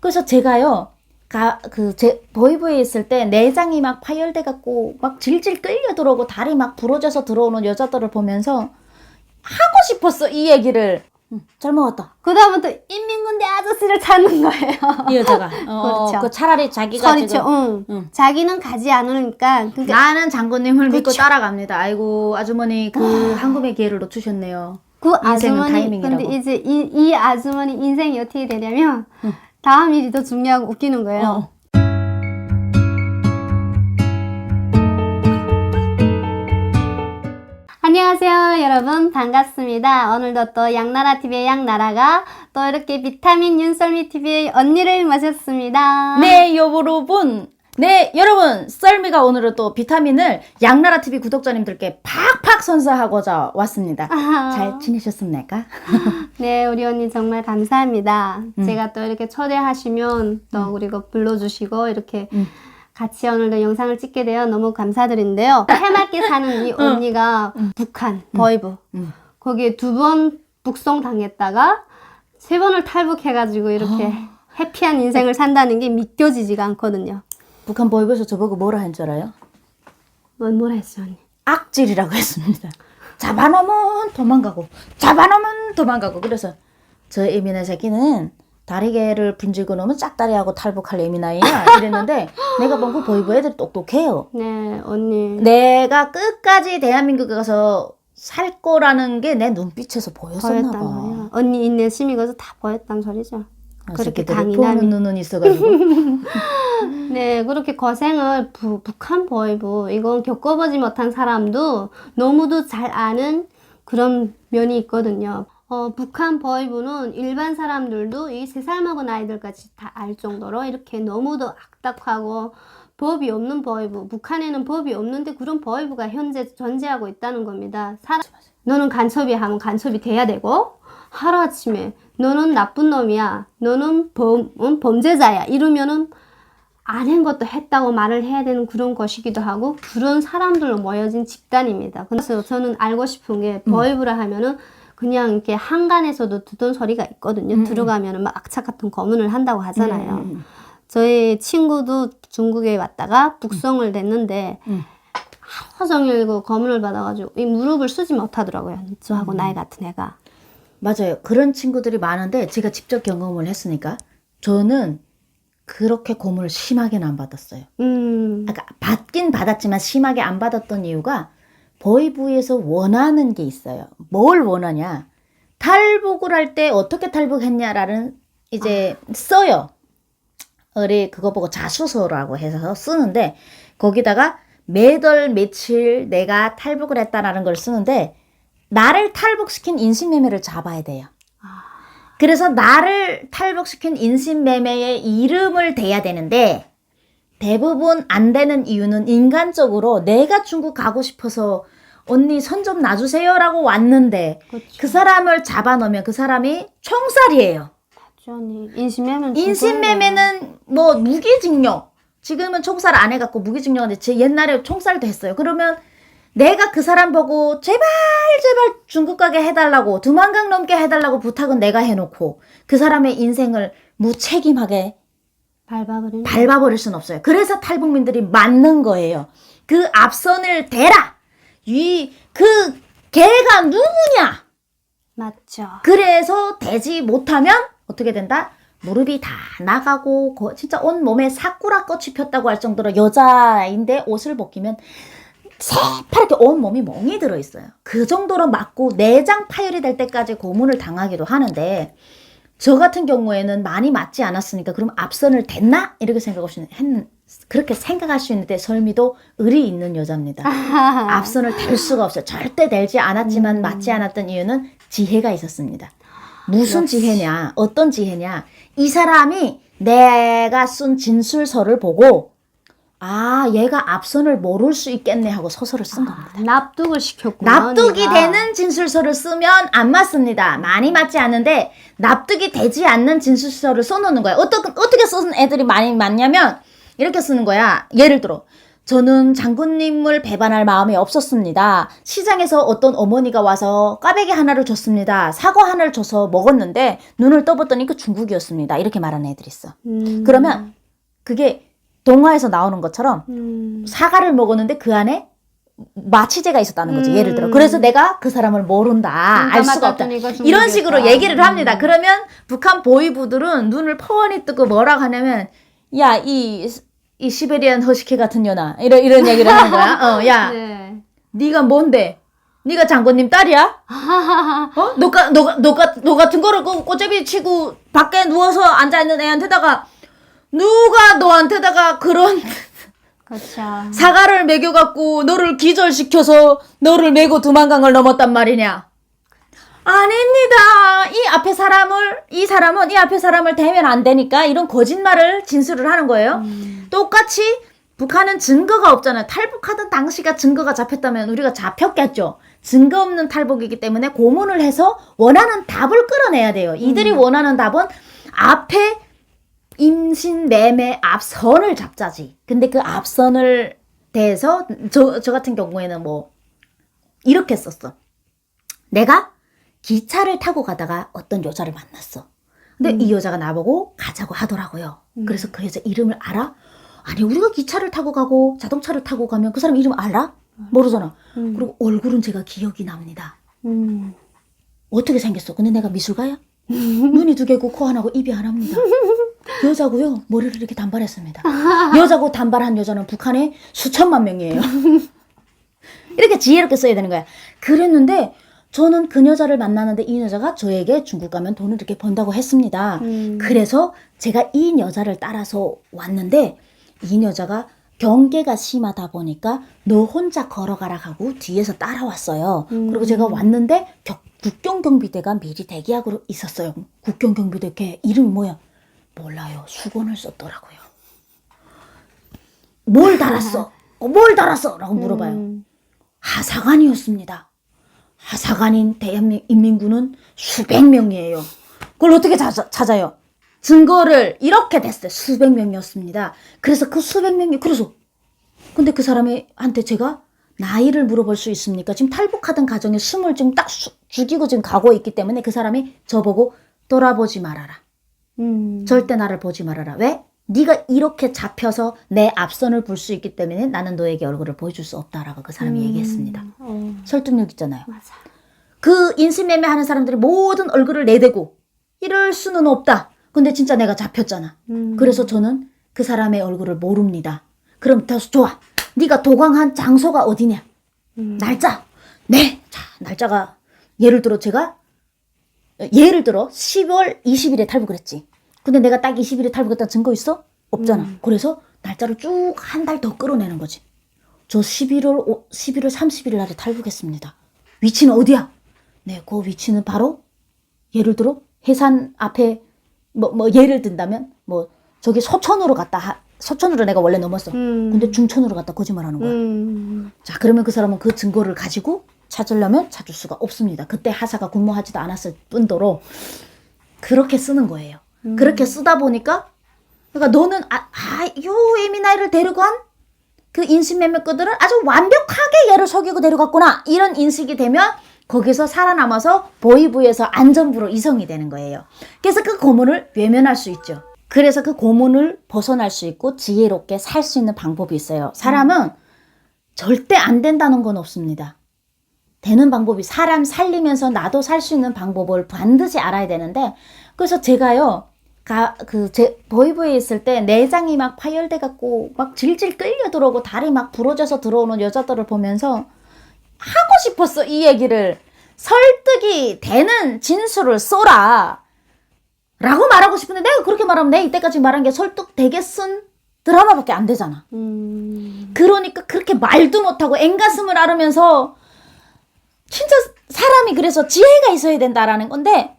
그래서 제가요, 제 보이브에 있을 때 내장이 막 파열돼 갖고 막 질질 끌려 들어오고 다리 막 부러져서 들어오는 여자들을 보면서 하고 싶었어, 이 얘기를. 잘 먹었다. 그다음부터 인민군대 아저씨를 찾는 거예요. 이 여자가. 그렇죠. 그 차라리 자기가 그렇죠. 지금 응. 자기는 가지 않으니까. 그러니까 나는 장군님을 믿고 그쵸. 따라갑니다. 아이고, 아주머니 그 황금의 기회를 놓치셨네요. 그 인생은 아주머니, 타이밍이라고. 근데 이제 이 아주머니 인생이 어떻게 되냐면 다음 일이 더 중요하고 웃기는 거예요. 안녕하세요 여러분, 반갑습니다. 오늘도 또 양나라TV의 양나라가 또 이렇게 비타민 윤썰미TV의 언니를 모셨습니다. 네, 여러분. 네, 여러분. 썰미가 오늘은 또 비타민을 양나라TV 구독자님들께 팍팍 선사하고자 왔습니다. 잘 지내셨습니까? 네, 우리 언니 정말 감사합니다. 제가 또 이렇게 초대하시면 또 그리고 불러주시고 이렇게 같이 오늘도 영상을 찍게 되어 너무 감사드린데요. 해맑게 사는 이 언니가 북한 보이브 거기에 2번 북송 당했다가 3번을 탈북해가지고 이렇게 해피한 인생을 산다는 게 믿겨지지가 않거든요. 북한 보이브에서 저보고 뭐라 한 줄 알아요? 뭐라 했어요, 언니? 악질이라고 했습니다. 잡아놓으면 도망가고, 잡아놓으면 도망가고. 그래서 저 예민한 새끼는 다리개를 분질고 놓으면 짝다리하고 탈북할 예민아이야 이랬는데 내가 보고 보이브 애들이 똑똑해요. 네, 언니. 내가 끝까지 대한민국에 가서 살 거라는 게 내 눈빛에서 보였었나 보였단 봐. 말이야. 언니 인내심이 가서 다 보였단 소리죠. 그렇게 보는 강인함이. 눈은 있어가지고. 네, 그렇게 고생을 북한 보이브 이건 겪어보지 못한 사람도 너무도 잘 아는 그런 면이 있거든요. 북한 보이브는 일반 사람들도 이 3살 먹은 아이들까지 다 알 정도로 이렇게 너무도 악덕하고 법이 없는 보이브. 북한에는 법이 없는데 그런 보이브가 현재 존재하고 있다는 겁니다. 너는 간첩이 하면 간첩이 돼야 되고 하루아침에 너는 나쁜 놈이야, 너는 범죄자야 이러면은 안 한 것도 했다고 말을 해야 되는 그런 것이기도 하고 그런 사람들로 모여진 집단입니다. 그래서 저는 알고 싶은 게 보이브라 하면은 그냥 이렇게 한간에서도 듣던 소리가 있거든요. 들어가면은 막 악착 같은 고문을 한다고 하잖아요. 저희 친구도 중국에 왔다가 북송을 됐는데 하루 종일 그 고문을 받아가지고 이 무릎을 쓰지 못하더라고요. 저하고 나이 같은 애가. 맞아요. 그런 친구들이 많은데 제가 직접 경험을 했으니까 저는 그렇게 고문을 심하게는 안 받았어요. 그러니까 받긴 받았지만 심하게 안 받았던 이유가 보이브에서 원하는 게 있어요. 뭘 원하냐? 탈북을 할 때 어떻게 탈북했냐라는 이제 써요. 우리 그거 보고 자수서라고 해서 쓰는데 거기다가 매달 며칠 내가 탈북을 했다라는 걸 쓰는데 나를 탈북시킨 인신매매를 잡아야 돼요. 그래서 나를 탈북시킨 인신매매의 이름을 대야 되는데 대부분 안 되는 이유는 인간적으로 내가 중국 가고 싶어서 언니 손 좀 놔주세요 라고 왔는데 그렇죠. 그 사람을 잡아놓으면 그 사람이 총살이에요. 인신매매는 뭐 무기징역. 지금은 총살 안 해갖고 무기징역인데 제 옛날에 총살도 했어요. 그러면 내가 그 사람 보고 제발 중국 가게 해달라고 두만강 넘게 해달라고 부탁은 내가 해놓고 그 사람의 인생을 무책임하게 밟아버릴 수는 없어요. 그래서 탈북민들이 맞는 거예요. 그 앞선을 대라. 그 걔가 누구냐? 맞죠. 그래서 대지 못하면 어떻게 된다? 무릎이 다 나가고 진짜 온몸에 사쿠라 꽃이 폈다고 할 정도로 여자인데 옷을 벗기면 새파랗게 온몸이 멍이 들어있어요. 그 정도로 맞고 내장 파열이 될 때까지 고문을 당하기도 하는데 저 같은 경우에는 많이 맞지 않았으니까 그럼 앞선을 댔나? 이렇게 그렇게 생각할 수 있는데 설미도 의리 있는 여자입니다. 앞선을 댈 수가 없어요. 절대 댈지 않았지만 맞지 않았던 이유는 지혜가 있었습니다. 무슨 지혜냐? 어떤 지혜냐? 이 사람이 내가 쓴 진술서를 보고 아, 얘가 앞선을 모를 수 있겠네 하고 소설을 쓴 겁니다. 납득을 시켰구나. 납득이 언니가. 되는 진술서를 쓰면 안 맞습니다. 많이 맞지 않는데 납득이 되지 않는 진술서를 써놓는 거야. 어떻게 쓰는 애들이 많이 맞냐면 이렇게 쓰는 거야. 예를 들어 저는 장군님을 배반할 마음이 없었습니다. 시장에서 어떤 어머니가 와서 꽈배기 하나를 줬습니다. 사과 하나를 줘서 먹었는데 눈을 떠봤더니 그 중국이었습니다. 이렇게 말하는 애들이 있어. 그러면 그게 동화에서 나오는 것처럼 사과를 먹었는데 그 안에 마취제가 있었다는 거지. 예를 들어. 그래서 내가 그 사람을 모른다. 알 수가 없다. 이런 식으로 얘기를 합니다. 그러면 북한 보이부들은 눈을 뻔히 뜨고 뭐라고 하냐면 야, 이 시베리안 허스키 같은 년아. 이런 얘기를 하는 거야. 야, 네. 네가 뭔데? 네가 장군님 딸이야? 너 같은 거를 그 꼬제비 치고 밖에 누워서 앉아있는 애한테다가 누가 너한테다가 그런 그렇죠. 사과를 먹여갖고 너를 기절시켜서 너를 메고 두만강을 넘었단 말이냐? 아닙니다. 이 사람은 이 앞에 사람을 대면 안 되니까 이런 거짓말을 진술을 하는 거예요. 똑같이 북한은 증거가 없잖아요. 탈북하던 당시가 증거가 잡혔다면 우리가 잡혔겠죠. 증거 없는 탈북이기 때문에 고문을 해서 원하는 답을 끌어내야 돼요. 이들이 원하는 답은 앞에 임신 매매 앞선을 잡자지. 근데 그 앞선을 대해서 저 같은 경우에는 뭐 이렇게 썼어. 내가 기차를 타고 가다가 어떤 여자를 만났어. 근데 이 여자가 나보고 가자고 하더라고요. 그래서 그 여자 이름을 알아? 아니, 우리가 기차를 타고 가고 자동차를 타고 가면 그 사람 이름 알아? 모르잖아. 그리고 얼굴은 제가 기억이 납니다. 어떻게 생겼어? 근데 내가 미술가야? 눈이 2개고 코 하나고 입이 하나입니다. 여자고요. 머리를 이렇게 단발했습니다. 여자고 단발한 여자는 북한에 수천만 명이에요. 이렇게 지혜롭게 써야 되는 거야. 그랬는데 저는 그 여자를 만나는데 이 여자가 저에게 중국 가면 돈을 이렇게 번다고 했습니다. 그래서 제가 이 여자를 따라서 왔는데 이 여자가 경계가 심하다 보니까 너 혼자 걸어가라 하고 뒤에서 따라왔어요. 그리고 제가 왔는데 국경경비대가 미리 대기하고 있었어요. 국경경비대 걔 이름이 뭐야? 몰라요. 수건을 썼더라고요. 뭘 달았어? 뭘 달았어? 라고 물어봐요. 하사관이었습니다. 하사관인 대한민국은 수백 명이에요. 그걸 어떻게 찾아요? 증거를 이렇게 됐어요. 수백 명이었습니다. 그래서 그 수백 명이 근데 그 사람한테 제가 나이를 물어볼 수 있습니까? 지금 탈북하던 가정에 숨을 지금 딱 죽이고 지금 가고 있기 때문에 그 사람이 저보고 돌아보지 말아라. 절대 나를 보지 말아라. 왜? 네가 이렇게 잡혀서 내 앞선을 볼 수 있기 때문에 나는 너에게 얼굴을 보여줄 수 없다라고 그 사람이 얘기했습니다. 설득력 있잖아요. 맞아. 그 인신매매 하는 사람들이 모든 얼굴을 내대고 이럴 수는 없다. 근데 진짜 내가 잡혔잖아. 그래서 저는 그 사람의 얼굴을 모릅니다. 그럼 더 좋아. 네가 도광한 장소가 어디냐? 날짜. 네. 자, 날짜가 예를 들어 10월 20일에 탈북을 했지. 근데 내가 딱 20일에 탈북했다는 증거 있어? 없잖아. 그래서 날짜를 쭉 한 달 더 끌어내는 거지. 저 11월 30일 날에 탈북했습니다. 위치는 어디야? 네, 그 위치는 바로 예를 들어 해산 앞에 뭐 예를 든다면 뭐 저기 소천으로 갔다. 서천으로 내가 원래 넘었어. 근데 중천으로 갔다 거짓말하는 거야. 자, 그러면 그 사람은 그 증거를 가지고 찾으려면 찾을 수가 없습니다. 그때 하사가 군무하지도 않았을 뿐더러 그렇게 쓰는 거예요. 그렇게 쓰다 보니까 그러니까 너는 요 예민아이를 데려간 그 인신매매꾼들은 아주 완벽하게 얘를 속이고 데려갔구나. 이런 인식이 되면 거기서 살아남아서 보이부에서 안전부로 이송이 되는 거예요. 그래서 그 고문을 외면할 수 있죠. 그래서 그 고문을 벗어날 수 있고 지혜롭게 살 수 있는 방법이 있어요. 사람은 절대 안 된다는 건 없습니다. 되는 방법이 사람 살리면서 나도 살 수 있는 방법을 반드시 알아야 되는데 그래서 제가요. 제 보이부에 있을 때 내장이 막 파열돼 갖고 막 질질 끌려 들어오고 다리 막 부러져서 들어오는 여자들을 보면서 하고 싶었어. 이 얘기를. 설득이 되는 진술을 써라. 라고 말하고 싶은데 내가 그렇게 말하면 내가 이때까지 말한 게 설득되게 쓴 드라마밖에 안 되잖아. 그러니까 그렇게 말도 못하고 앵가슴을 앓으면서 진짜 사람이 그래서 지혜가 있어야 된다라는 건데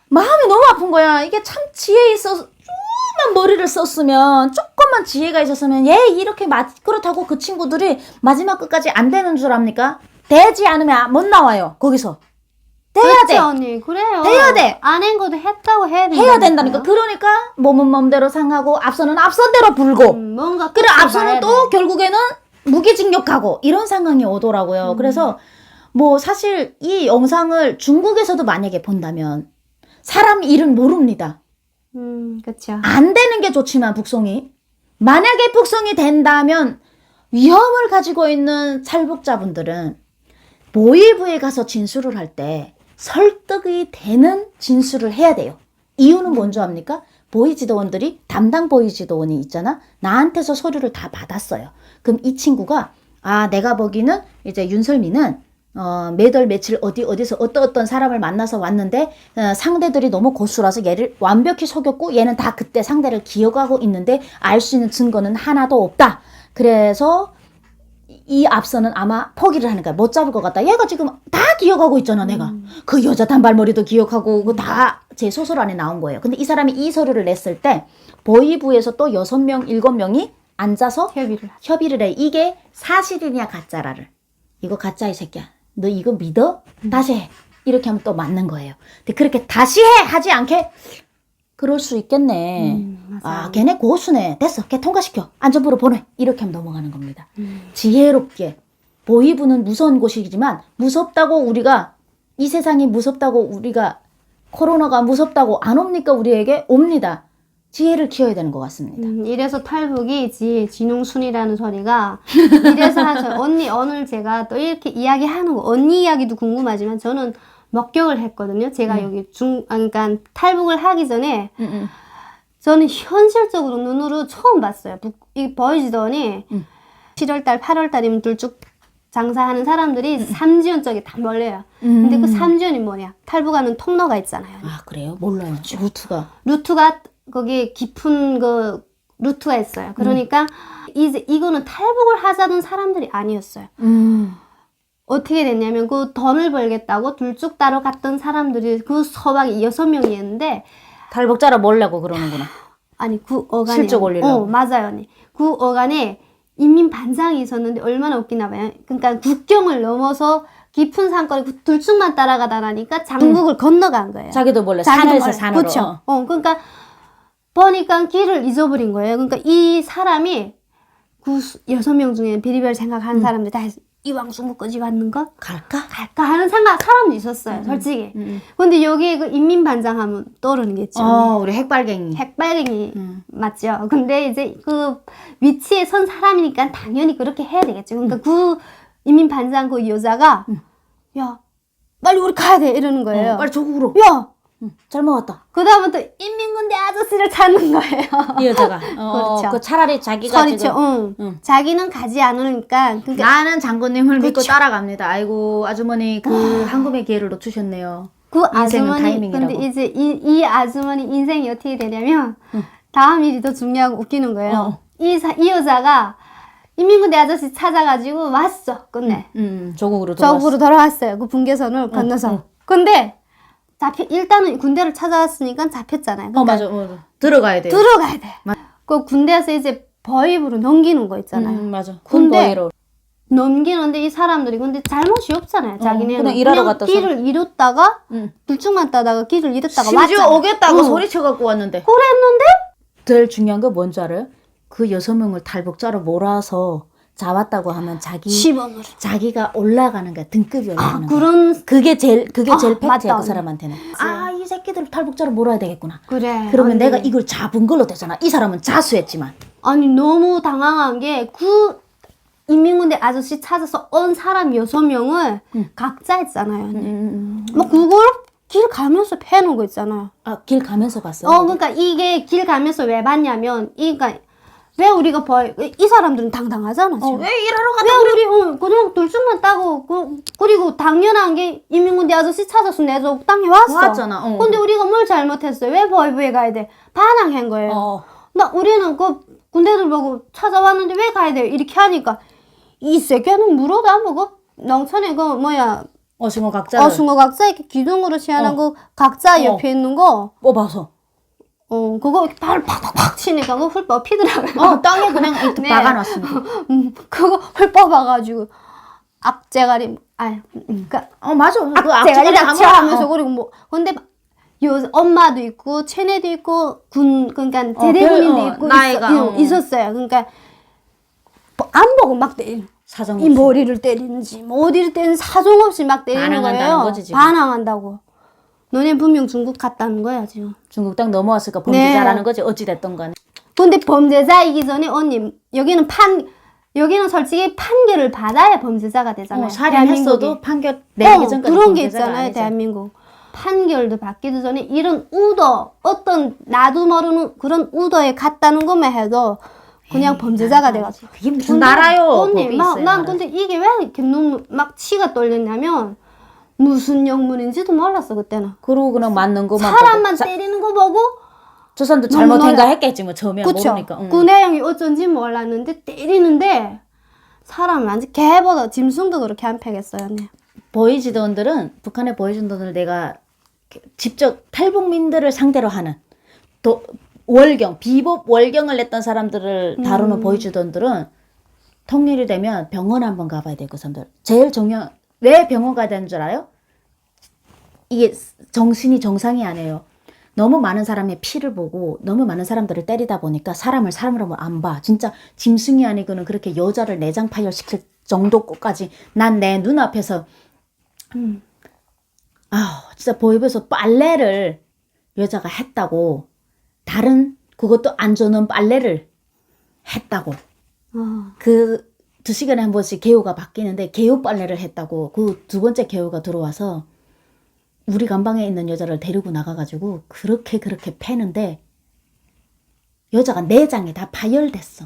마음이 너무 아픈 거야. 이게 참 지혜 있어서 조금만 머리를 썼으면 조금만 지혜가 있었으면 얘 이렇게 그렇다고 그 친구들이 마지막 끝까지 안 되는 줄 압니까? 되지 않으면 못 나와요. 거기서. 돼야 그렇지, 돼. 언니. 그래요. 돼야 돼. 안 한 것도 했다고 해야 된다니까. 그러니까 몸은 몸대로 상하고 앞서는 앞선대로 불고. 뭔가 그래 끝을 앞서는 봐야 또 돼. 결국에는 무기징역하고 이런 상황이 오더라고요. 그래서 뭐 사실 이 영상을 중국에서도 만약에 본다면 사람 일은 모릅니다. 그쵸. 안 되는 게 좋지만 북송이 만약에 북송이 된다면 위험을 가지고 있는 탈북자분들은 모의부에 가서 진술을 할 때 설득이 되는 진술을 해야 돼요. 이유는 뭔지 압니까? 보이지도원들이 담당 보이지도원이 있잖아. 나한테서 서류를 다 받았어요. 그럼 이 친구가 내가 보기는 이제 윤설미는 매달 며칠 어디서 어떤 사람을 만나서 왔는데 상대들이 너무 고수라서 얘를 완벽히 속였고 얘는 다 그때 상대를 기억하고 있는데 알 수 있는 증거는 하나도 없다. 그래서 이 앞서는 아마 포기를 하는 거야. 못 잡을 것 같다. 얘가 지금 다 기억하고 있잖아, 내가. 그 여자 단발머리도 기억하고, 그 다 제 소설 안에 나온 거예요. 근데 이 사람이 이 서류를 냈을 때, 보이부에서 또 6명, 7명이 앉아서 협의를 해. 이게 사실이냐, 가짜라를. 이거 가짜, 이 새끼야. 너 이거 믿어? 다시 해. 이렇게 하면 또 맞는 거예요. 근데 그렇게 다시 해! 하지 않게, 그럴 수 있겠네. 걔네 고수네. 됐어. 걔 통과시켜. 안전부로 보내. 이렇게 하면 넘어가는 겁니다. 지혜롭게. 보이부는 무서운 곳이지만 무섭다고 우리가 이 세상이 무섭다고 우리가 코로나가 무섭다고 안 옵니까? 우리에게 옵니다. 지혜를 키워야 되는 것 같습니다. 이래서 탈북이 진홍순이라는 소리가 이래서 하죠. 언니 오늘 제가 또 이렇게 이야기하는 거 언니 이야기도 궁금하지만 저는 목격을 했거든요. 제가 여기 그러니까 탈북을 하기 전에 저는 현실적으로 눈으로 처음 봤어요. 이 보이지도니 7월달, 8월달이면 둘쭉 장사하는 사람들이 삼지연 쪽에 다 몰려요. 근데 그 삼지연이 뭐냐? 탈북하는 통로가 있잖아요. 그래요? 몰라요. 루트가 거기 깊은 그 루트가 있어요. 그러니까 이제 이거는 탈북을 하자던 사람들이 아니었어요. 어떻게 됐냐면 그 돈을 벌겠다고 둘쭉 따로 갔던 사람들이 그 서박이 6명이었는데 탈북자라 몰라고 그러는구나. 아니 그 어간에 실적 올리려고. 맞아요 언니. 그 어간에 인민 반장이 있었는데 얼마나 웃기나 봐요. 그러니까 국경을 넘어서 깊은 산거리 둘쭉만 따라가다 나니까 장국을 건너간 거예요. 자기도 몰래 산에서 산으로. 그렇죠. 그러니까 보니까 길을 잊어버린 거예요. 그러니까 이 사람이 그 6명 중에 비리별 생각하는 사람들 다 이왕 중국까지 갔는 거? 갈까 하는 사람도 있었어요. 솔직히. 근데 여기 그 인민반장 하면 떠오르는 게 있죠. 우리 핵빨갱이. 핵빨갱이 맞죠. 근데 이제 그 위치에 선 사람이니까 당연히 그렇게 해야 되겠죠. 그러니까 그 인민반장 그 여자가 야 빨리 우리 가야 돼 이러는 거예요. 빨리 조국으로. 야 잘 먹었다. 그 다음부터 인민군대 아저씨를 찾는 거예요. 이 여자가. 그렇죠. 그 차라리 자기가 그렇죠. 자기는 가지 않으니까. 그러니까 나는 장군님을 믿고 그렇죠. 따라갑니다. 아이고 아주머니 그 황금의 기회를 놓치셨네요. 그 인생은 아주머니 타이밍이라고. 근데 이제 이 아주머니 인생이 어떻게 되냐면 다음 일이 더 중요하고 웃기는 거예요. 이 여자가 인민군대 아저씨 찾아가지고 왔어. 끝내. 조국으로 돌아왔어요. 그 분계선을 건너서. 근데 일단은 군대를 찾아왔으니까 잡혔잖아요. 그러니까 맞아. 들어가야 돼요. 들어가야 돼. 그 군대에서 이제 버입으로 넘기는 거 있잖아요. 맞아. 근데 넘기는데 이 사람들이 근데 잘못이 없잖아요. 자기네는 그냥 일하러 갔다 길을 잃었다가 둘쭉만 따다가 길을 잃었다가 심지어 왔잖아. 오겠다고 소리쳐갖고 왔는데. 그랬는데 제일 중요한 거 뭔지 알아요? 그 6명을 탈북자로 몰아서 잡았다고 하면 시범을 자기가 올라가는 거야. 등급이 올라가는 거야. 그런 그게 제일 팩트야. 맞다, 그 사람한테는. 이 새끼들 탈북자로 몰아야 되겠구나. 그래. 그러면 아니, 내가 이걸 잡은 걸로 되잖아. 이 사람은 자수했지만. 아니 너무 당황한 게 그 인민군대 아저씨 찾아서 온 사람 6명을 각자 했잖아요. 뭐 그걸 길 가면서 패는 거 있잖아요. 길 가면서 봤어요? 그러니까 이게 길 가면서 왜 봤냐면 그러니까 왜 우리가 이 사람들은 당당하잖아 지금. 왜 일하러 갔다 왜 우리 그냥 둘쭉만 따고 그리고 당연한 게 인민군대 아저씨 찾아서 내 땅에 왔잖아. 근데 우리가 뭘 잘못했어요? 왜 보이부에 가야 돼? 반항한 거예요. 우리는 그 군대들 보고 찾아왔는데 왜 가야 돼? 이렇게 하니까 이 새끼는 물어다 먹어. 농촌에 그 뭐야 어숭어 각자. 이렇게 기둥으로 시원한 거 각자 옆에 있는 거 뽑아서. 그거 발을 팍팍팍 치니까 그거 훌 뽑히더라고요. 땅에 그냥 이렇게 네. 박아놨습니다. 그거 훌 뽑아가지고 앞재가리 그러니까 맞아. 그 앞재가리 닥쳐 하면서 그리고 뭐 근데 엄마도 있고 체내도 있고 그러니까 제대군인도 있고 나이가 있었어요. 그러니까 안 보고 막 때리는. 사정 이 머리를 때리는지 뭐 어디를 때리는지 사정 없이 막 때리는 반항한다는 거예요. 거지, 지금. 반항한다고. 너네 분명 중국 갔다는 거야 지금. 중국 땅 넘어왔으니까 범죄자라는 거지. 어찌 됐던 간에. 근데 범죄자이기 전에 언니 여기는 솔직히 판결을 받아야 범죄자가 되잖아요. 살인했어도 판결 내리기 전까지 그런 게 범죄자가 있잖아요. 아니죠. 대한민국. 판결도 받기도 전에 이런 우도 어떤 나도 모르는 그런 우도에 갔다는 것만 해도 그냥 범죄자가 돼가지고. 그게 무슨 나라요? 언니, 법이 있어요, 난 나라. 근데 이게 왜 이렇게 너무 막 치가 떨렸냐면 무슨 영문인지도 몰랐어 그때는. 그러고 그냥 맞는 것만 사람만 보고. 때리는 거 보고 저 사람도 너무 잘못한가 놀라. 했겠지 뭐 처음에 그쵸? 모르니까. 그 내용이 어쩐지 몰랐는데 때리는데 사람을 완전 개보다 짐승도 그렇게 안 패겠어요 언니. 보이지도원들은 북한의 보이지도원들 내가 직접 탈북민들을 상대로 하는 월경 비법 월경을 냈던 사람들을 다루는 보이지도원들은 통일이 되면 병원 한번 가봐야 돼요. 그 사람들 제일 중요한 왜 병원 가야 되는 줄 알아요? 이게 정신이 정상이 아니에요. 너무 많은 사람의 피를 보고 너무 많은 사람들을 때리다 보니까 사람을 사람으로 안 봐. 진짜 짐승이 아니고는 그렇게 여자를 내장 파열시킬 정도까지 난 내 눈앞에서 진짜 보입에서 빨래를 여자가 했다고 다른 그것도 안 좋는 빨래를 했다고 그 2시간에 한 번씩 개요가 바뀌는데 개요 빨래를 했다고 그 두 번째 개요가 들어와서 우리 감방에 있는 여자를 데리고 나가가지고 그렇게 패는데 여자가 내장이 다 파열됐어.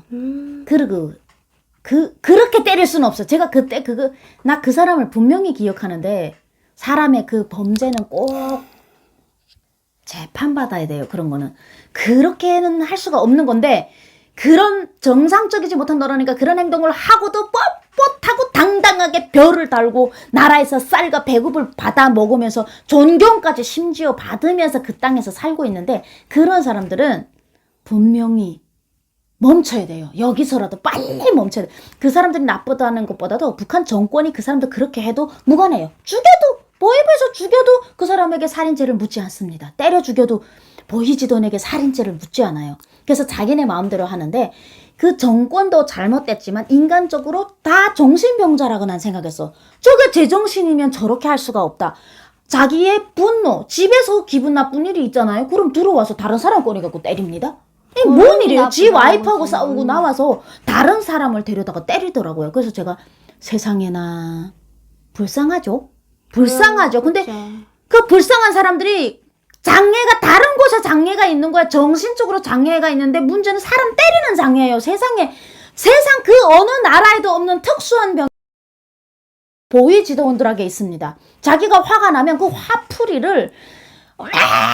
그리고 그렇게 때릴 수는 없어. 제가 그때 나 그 사람을 분명히 기억하는데 사람의 그 범죄는 꼭 재판받아야 돼요. 그런 거는. 그렇게는 할 수가 없는 건데 그런 정상적이지 못한 너라니까 그런 행동을 하고도 뻣뻣하고 당당하게 별을 달고 나라에서 쌀과 배급을 받아 먹으면서 존경까지 심지어 받으면서 그 땅에서 살고 있는데 그런 사람들은 분명히 멈춰야 돼요. 여기서라도 빨리 멈춰야 돼요. 그 사람들이 나쁘다는 것보다도 북한 정권이 그 사람들 그렇게 해도 무관해요. 죽여도 보입에서 죽여도 그 사람에게 살인죄를 묻지 않습니다. 때려 죽여도 보이지돈에게 살인죄를 묻지 않아요. 그래서 자기네 마음대로 하는데 그 정권도 잘못됐지만 인간적으로 다 정신병자라고 난 생각했어. 저게 제정신이면 저렇게 할 수가 없다. 자기의 분노, 집에서 기분 나쁜 일이 있잖아요. 그럼 들어와서 다른 사람 꺼내 갖고 때립니다. 이게 뭔 일이에요? 지 와이프하고 싸우고 나와서 다른 사람을 데려다가 때리더라고요. 그래서 제가 세상에나 불쌍하죠? 불쌍하죠. 근데 그 불쌍한 사람들이 장애가 다른 곳에 장애가 있는 거야. 정신적으로 장애가 있는데 문제는 사람 때리는 장애예요. 세상 그 어느 나라에도 없는 특수한 병 보이지도원들에게 있습니다. 자기가 화가 나면 그 화풀이를 막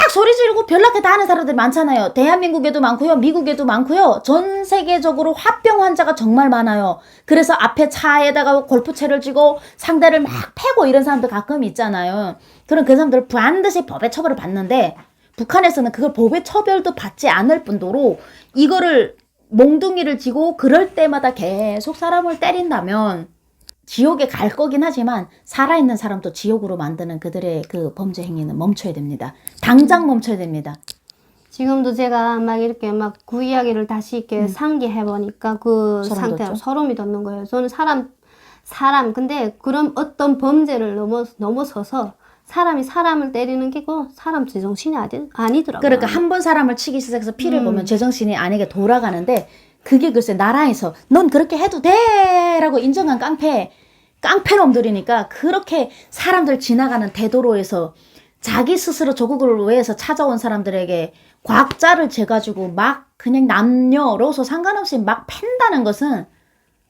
소리 지르고 별나게 다 하는 사람들이 많잖아요. 대한민국에도 많고요. 미국에도 많고요. 전 세계적으로 화병 환자가 정말 많아요. 그래서 앞에 차에다가 골프채를 쥐고 상대를 막 패고 이런 사람들 가끔 있잖아요. 그럼 그 사람들을 반드시 법의 처벌을 받는데 북한에서는 그걸 법의 처벌도 받지 않을 뿐더러 이거를 몽둥이를 쥐고 그럴 때마다 계속 사람을 때린다면 지옥에 갈 거긴 하지만 살아있는 사람도 지옥으로 만드는 그들의 그 범죄 행위는 멈춰야 됩니다. 당장 멈춰야 됩니다. 지금도 제가 막 이렇게 막 그 이야기를 다시 이렇게 상기해 보니까 그 상태로 소름이 돋는 거예요. 저는 사람 근데 그런 어떤 범죄를 넘어서서 사람이 사람을 때리는 게고 사람 제정신이 아니더라고요. 그러니까 한 번 사람을 치기 시작해서 피를 보면 제정신이 아니게 돌아가는데 그게 글쎄 나라에서 넌 그렇게 해도 돼 라고 인정한 깡패놈들이니까 그렇게 사람들 지나가는 대도로에서 자기 스스로 조국을 위해서 찾아온 사람들에게 곽자를 재가지고 막 그냥 남녀로서 상관없이 막 팬다는 것은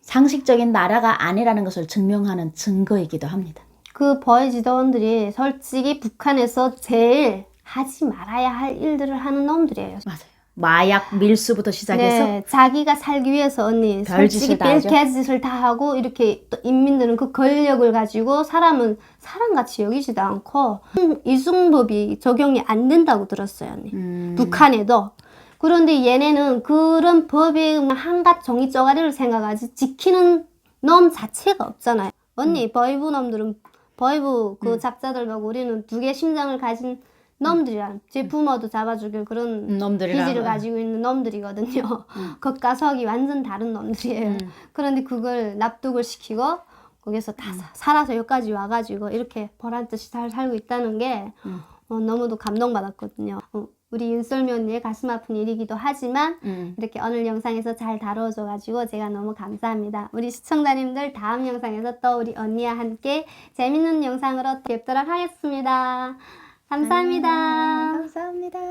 상식적인 나라가 아니라는 것을 증명하는 증거이기도 합니다. 그 보이지도원들이 솔직히 북한에서 제일 하지 말아야 할 일들을 하는 놈들이에요. 맞아요. 마약 밀수부터 시작해서 네, 자기가 살기 위해서 언니 솔직히 별개짓을 다 하고 이렇게 또 인민들은 그 권력을 가지고 사람은 사람같이 여기지도 않고 이승법이 적용이 안 된다고 들었어요 언니. 북한에도. 그런데 얘네는 그런 법에 한갓 종이 쪼가리를 생각하지 지키는 놈 자체가 없잖아요. 언니 보이부 놈들은 보이부 그 작자들 보고 우리는 2개 심장을 가진 놈들이란 제 부모도 잡아주길 그런 놈들이라. 기질을 가지고 있는 놈들이거든요. 겉과 속이 완전 다른 놈들이에요. 그런데 그걸 납득을 시키고 거기서 다 살아서 여기까지 와가지고 이렇게 보란듯이 잘 살고 있다는 게 너무도 감동받았거든요. 우리 윤썰미 언니의 가슴 아픈 일이기도 하지만 이렇게 오늘 영상에서 잘 다뤄줘가지고 제가 너무 감사합니다. 우리 시청자님들 다음 영상에서 또 우리 언니와 함께 재밌는 영상으로 뵙도록 하겠습니다. 감사합니다. 감사합니다.